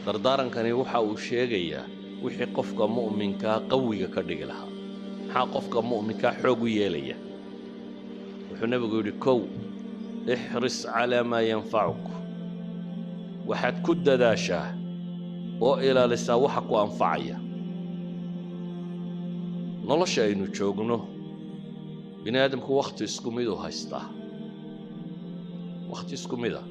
dardaarankani waxa uu sheegayaa wixii qofka mu'minka qawiga ka dhigi lahaa maxaa qofka mu'minka xoog u yeelaya wuxuu nabigu yidhi kow ixris calaa maa yanfacuk waxaad ku dadaashaa oo ilaalisaa waxa ku anfacaya nolosha aynu joogno bini aadamku wakhti isku mid u haystaa wakhti isku mid ah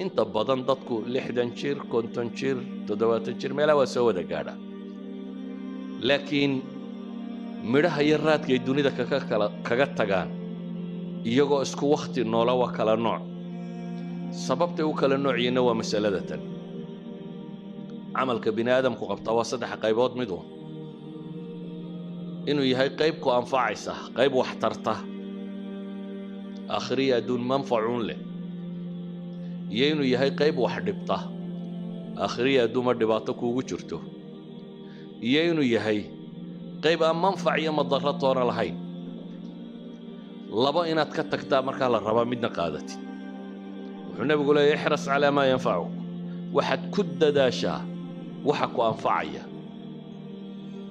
inta badan dadku 60 jir 50 jir 70 jir meelaha waa soo wada gaadha laakiin midhaha iyo raadka ay dunida kaga tagaan iyagoo isku wakhti noola waa kala nooc sababtay u kala noocyiina waa masalada tan camalka bini aadamku qabtaa waa 3 qaybood mid un inuu yahay qayb ku anfacaysa qayb wax tarta aakhiriya adduun manfacuun leh iyo inuu yahay qayb wax dhibta aakhiriya adduuma dhibaato kuugu jirto iyo inuu yahay qayb aan manfac iyo madarro toona lahayn laba inaad ka tagtaa markaa la rabaa midna qaadatid wuxuu nabigu leeyahay ixras calaa maa yanfacuk waxaad ku dadaashaa waxa ku anfacaya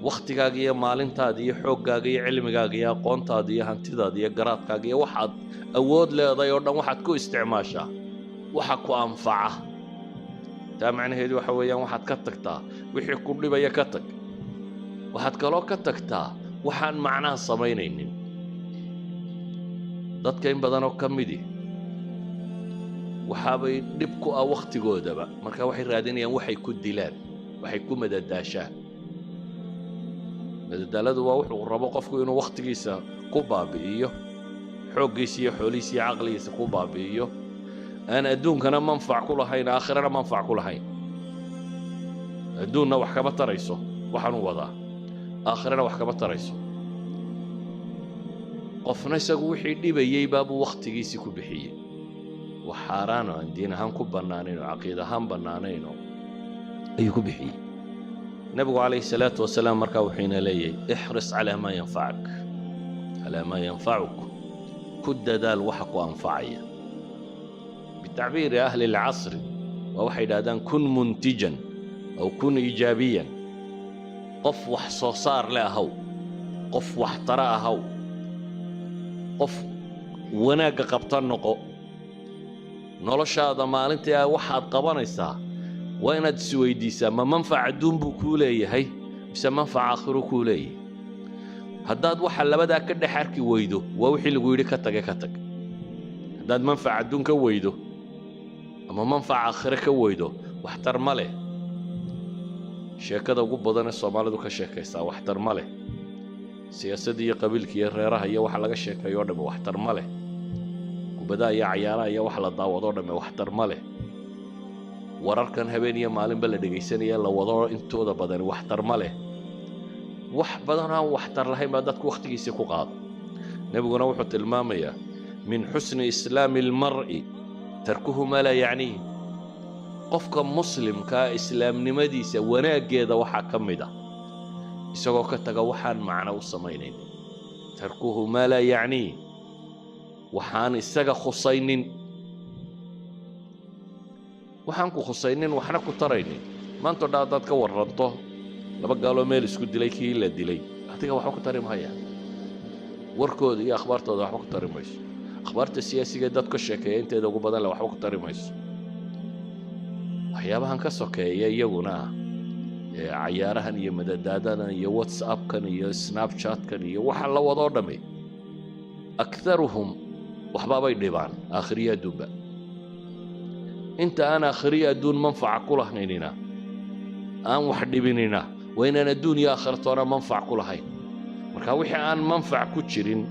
wakhtigaaga iyo maalintaada iyo xooggaaga iyo cilmigaaga iyo aqoontaada iyo hantidaada iyo garaadkaaga iyo waxaad awood leedahay oo dhan waxaad ku isticmaashaa waxa ku anfaca taa macnaheedu waxa weeyaan waxaad ka tagtaa wixii ku dhibaya ka tag waxaad kaloo ka tagtaa waxaan macnaha samaynaynin dadka in badanoo ka midi waxaabay dhib ku ah wakhtigoodaba marka waxay raadinayaan waxay ku dilaan waxay ku madadaashaan madadaaladu waa wuxuu rabo qofku inuu wakhtigiisa ku baabi'iyo xooggiisa iyo xoolihiisa iyo caqligiisa ku baabi'iyo aan adduunkana manfac ku lahayn aakhirana manfac ku lahayn adduunna wax kama tarayso waxaanu wadaa aakhirana wax kama tarayso qofna isagu wixii dhibayay baabuu wakhtigiisii ku bixiyey wax xaaraan oo aan diin ahaan ku bannaanayn oo caqiid ahaan bannaanayn ayuu ku bixiyey nabigu calayhi salaatu wasalaam markaa wuxuuna leeyahay ixris calaa maa yanfacuk calaa maa yanfacuk ku dadaal waxa ku anfacaya bitacbiiri ahli alcasri waa waxay yidhahdaan kun muntijan aw kun iijaabiyan qof wax soo saar le ahaw qof wax tara ahaw qof wanaagga qabta noqo noloshaada maalintii waxaad qabanaysaa waa inaad isweydiisaa ma manfac adduun buu kuu leeyahay mise manfac aakhiro kuu leeyahay haddaad waxa labadaa ka dhex arki weydo waa wixii lagu yidhi ka tag haddaad manfac adduun ka weydo ama manfac aakhiro ka weydo waxtar ma leh sheekada ugu badan ee soomaalidu ka sheekaysaa waxtar ma leh siyaasadda iyo qabiilka iyo reeraha iyo waxa laga sheekayo oo dhammi waxtar ma leh kubadaha iyo cayaaraha iyo wax la daawado dhammi waxtar ma leh wararkan habeen iyo maalinba la dhegaysanaya la wado intooda badani waxtar ma leh wax badan aan waxtar lahayn baa dadku wakhtigiisii ku qaado nebiguna wuxuu tilmaamayaa min xusni islaami almar'i tarkuhu maa laa yacniih qofka muslimkaa islaamnimadiisa wanaaggeeda waxaa ka mid ah isagoo ka taga waxaan macno u samaynayn tarkuhu maa laa yacniih waxaan isaga khusaynin waxaan ku khusaynin waxna ku taraynin maantoo dhan haddaad ka warranto laba gaaloo meel isku dilay kii la dilay adiga waxba ku tari mahaya warkooda iyo akhbaartooda waxba ku tari mayso akhbaarta siyaasiga dad ka sheekeeya inteeda ugu badan leh waxba ku tari mayso waxyaabahan ka sokeeya iyaguna cayaarahan iyo madadaadadan iyo whatsappkan iyo snapchatkan iyo waxa la wadoo dhammi akharuhum waxbaabay dhibaan aakhiriya adduunba inta aan aakhiriya adduun manfaca ku lahaynina aan wax dhibinina waa inaan adduun iyo aakhiratoona manfac ku lahayn marka wixii aan manfac ku jirin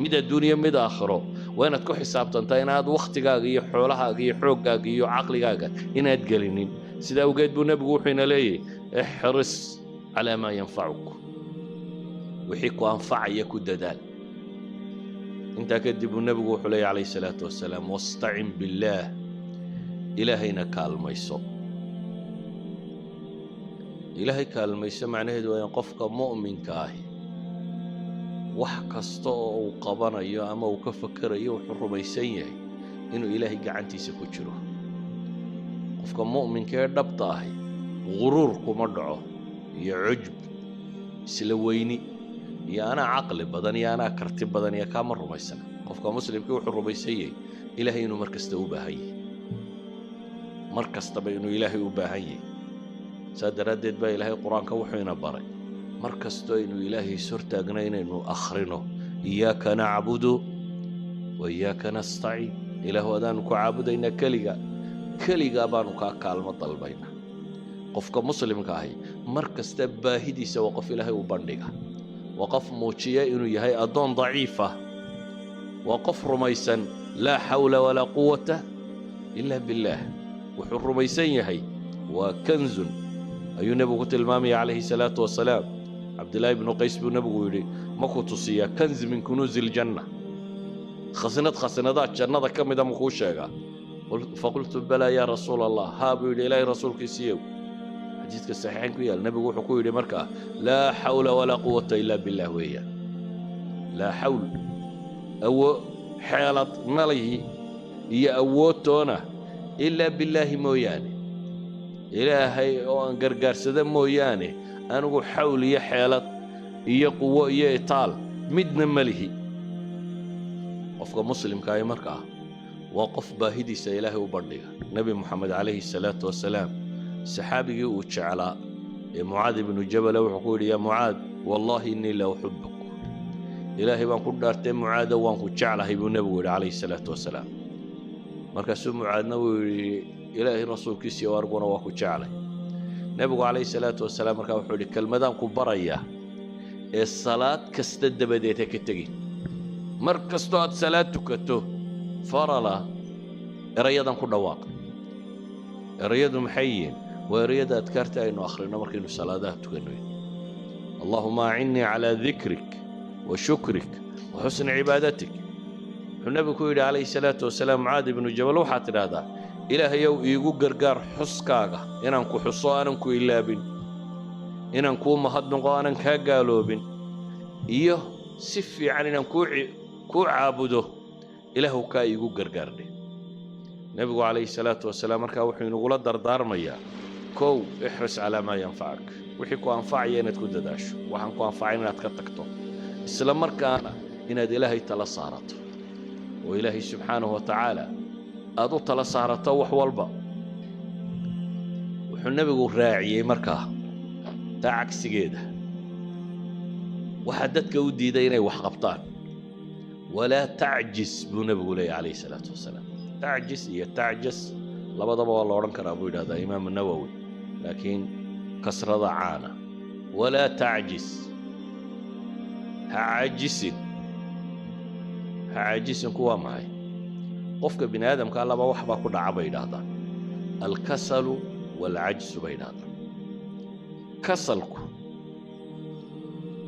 mid adduun iyo mid aakhiro waa inaad ku xisaabtantaa inaad wakhtigaaga iyo xoolahaaga iyo xooggaaga iyo caqligaaga inaad gelinin sidaa awgeed buu nebigu wuxuuna leeyahay ixris calaa maa yanfacuk wixii ku anfacaya ku dadaal intaa kadib buu nebigu wuxuu leeyahy calayhi salaatu wasalaam wastacin billaah ilaahayna kaalmayso ilaahay kaalmayso macnaheedu waa in qofka mu'minka ahi wax kasta oo uu qabanayo ama uu ka fakerayo wuxuu rumaysan yahay inuu ilaahay gacantiisa ku jiro qofka mu'minka ee dhabta ahi غرور كما دعو يا عجب سلويني يا أنا عقل بدن يا أنا كرتب بدن يا كامل رميسنا قفك مسلم كي وحر رميسي إلهي إنه مركز توبهي مركز طبعا إنه إلهي وبهي ساد ردد با إلهي القرآن كوحينا بري مركز تو إنه إلهي سرت أجنين إنه أخرنه إياك نعبد وإياك نستعين إله ودانك عابد إن كليغا بانك كلمة طلبينا قفك مسلم كاهي مركز تباهدي سوى قف إلهي وبندقه وقف موتشيا إنه يهي أدون ضعيفة وقف رميسا لا حول ولا قوة إلا بالله وحر رميسا يهي وكنز أي نبي قلت المامي عليه الصلاة والسلام عبد الله بن قيس بن نبي يقول ما كنت صيا كنز من كنوز الجنة خزنات جنة كم إذا مخوشة فقلت بلى يا رسول الله هابوا إلى رسولك سيو حديثك الصحيحين كويا النبي يقول حكوي لمركة لا حول ولا قوة إلا بالله ويا لا حول أو حالة مليه هي أوتونا إلا بالله موياني إلهي أن قرقر سدم موياني أنا أقول حول يا حالة هي قوة هي إطال مدن مليه قفك مسلم كاي مركة وقف باهدي سيله وبردقه نبي محمد عليه الصلاة والسلام صحابي وتشعلا معاذ بن جبل وحقول يا معاذ والله إني لا أحبك إلهي بان كل دارتين معاذ وان كتشعلا هي النبي عليه الصلاة والسلام مركز معاذ نبي إلهي رسول كيسي وارقونا وكتشعلا نبي عليه الصلاة والسلام مركز وحولي كالمدام كبرية الصلاة كستد بديتك التقي مركز توات صلاة تكتو فرلا رياضا كل واقع رياض محيين ورياض أذكرتها إنه آخرنا مركين الصلاة تكنوين اللهم أعني على ذكرك وشكرك وحسن عبادتك النبي كويل عليه الصلاة والسلام معاذ بن جبل وحاتر هذا إلهي يقول قرقار حسكاغا إنانكو حصو أنانكو إلابين إنانكو مهدنقو أنانكا قالوبين إيه سفي عن إنانكو كو عابده إلهو كا يقول قرقار دي نبي عليه الصلاة والسلام مركا وحي نقول الدردار ميا كو احرص على ما ينفعك وحي كو أنفعي إنك كدداش وحن كو أنفعي إنك كتكتو السلام مركا أنا إن إلهي تلصارت وإلهي سبحانه وتعالى أدو تلصارت وحوالبا وحي النبي يقول راعي مركا تاعك سجيدة وحددك ودي ديني وحقبطان ولا تعجز بنبي عليه الصلاة والسلام تعجز هي تعجز لبضب والله ورنكر أبو هذا إمام النووي لكن كسر عانى ولا تعجز هعجز كوا معي قفك بني آدم قال لبا وحبا كل عبيد هذا الكسل والعجز بين هذا كسلك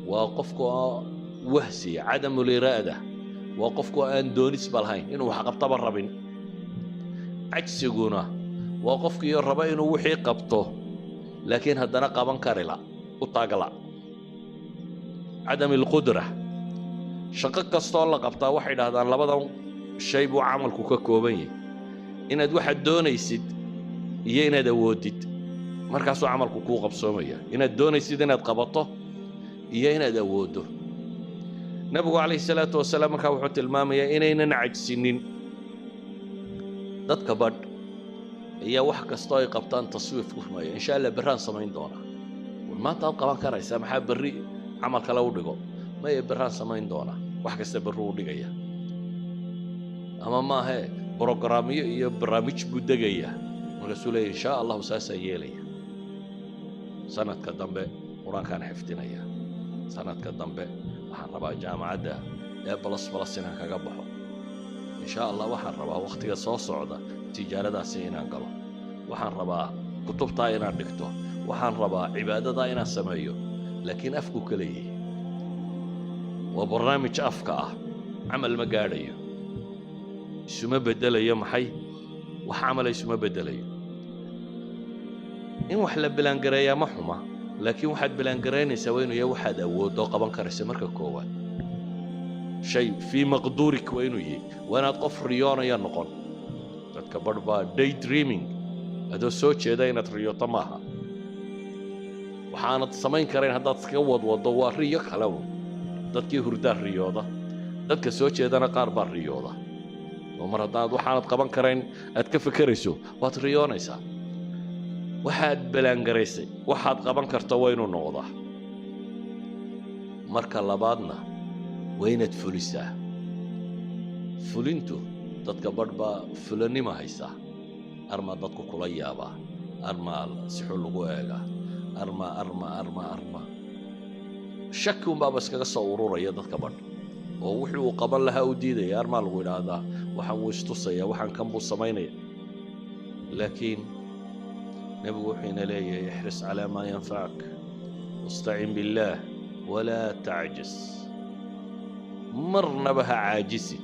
وقفك وهسي عدم الإرادة وقفك أن دونيس بالهين إنه حقب طبر ربين عجسيقونا وقفك يربا إنه وحي قبطه لكن هدنا قابن كارلا وطاقلا عدم القدرة شقق كستول قبطه وحي هذا لبدا شيء بو عملك ككوبني إن واحد دونيسيد iyo inaad awoodid markaasoo camalku kuu qabsoomaya inaad doonaysid inaad qabato iyo inaad awoodo nabigu calayhi salaatu wasalaam markaa wuxuu tilmaamayaa inaynan cajsinin dadka badh iyo wax kastoo ay qabtaan taswiif ku rumeeya insha Allah baraan samayn doona maanta aad qaban karaysaa maxaa bari camal kale u dhigo ma ay baraan samayn doona wax kasta barru u dhigaya ama ma aha barnaamijyo iyo barnaamij buu degaya رسول إن شاء الله ساسا يلي سنة كدنبه قرآن كان حفتنا سنة كدنبه وحن ربا جامعة ده بلس سنة كقبحه إن شاء الله وحن ربا وقت صوص عدا تجارة دا سينا قلو وحن ربا كتب طاينا دكتو وحن ربا عبادة داينا سمايو لكن أفكو كليه وبرنامج أفكا عمل مقاريو سما بدل يوم حي وحامل اسمه بدلي إن وحلا بلانجريا محمى لكن واحد بلانجرين يسوينه يا واحد أو دوقة بنكر سمرك كوان شيء في مقدورك وينه يجي وأنا أتقف ريانا يا نقول تتكبر با داي دريمينج هذا سوتش هذا ينتريو طماها waxaanad samayn karayn haddaad iskaga wadwado waa riyo kale un dadkii hurdaa riyooda dadka soo jeedana qaar baa riyooda oo mar haddaad waxaanad qaban karayn aad ka fekerayso waad riyoonaysaa waxaad balaangaraysay waxaad qaban karta waa inuu noqdaa marka labaadna waa inaad fulisaa fulintu dadka badh baa fulanima haysaa armaa dadku kula yaabaa armaa si xun lagu eegaa arma shaki unbaaba iskaga soo ururaya dadka badh oo wixii uu qaban lahaa u diidaya armaa lagu idhaahdaa waxaan wuu istusaya waxaan kan buu samaynaya laakiin nebigu wuxuu ina leeyahay ixris calaa maa yanfacak wastacin billaah walaa tacjis marnaba ha caajisin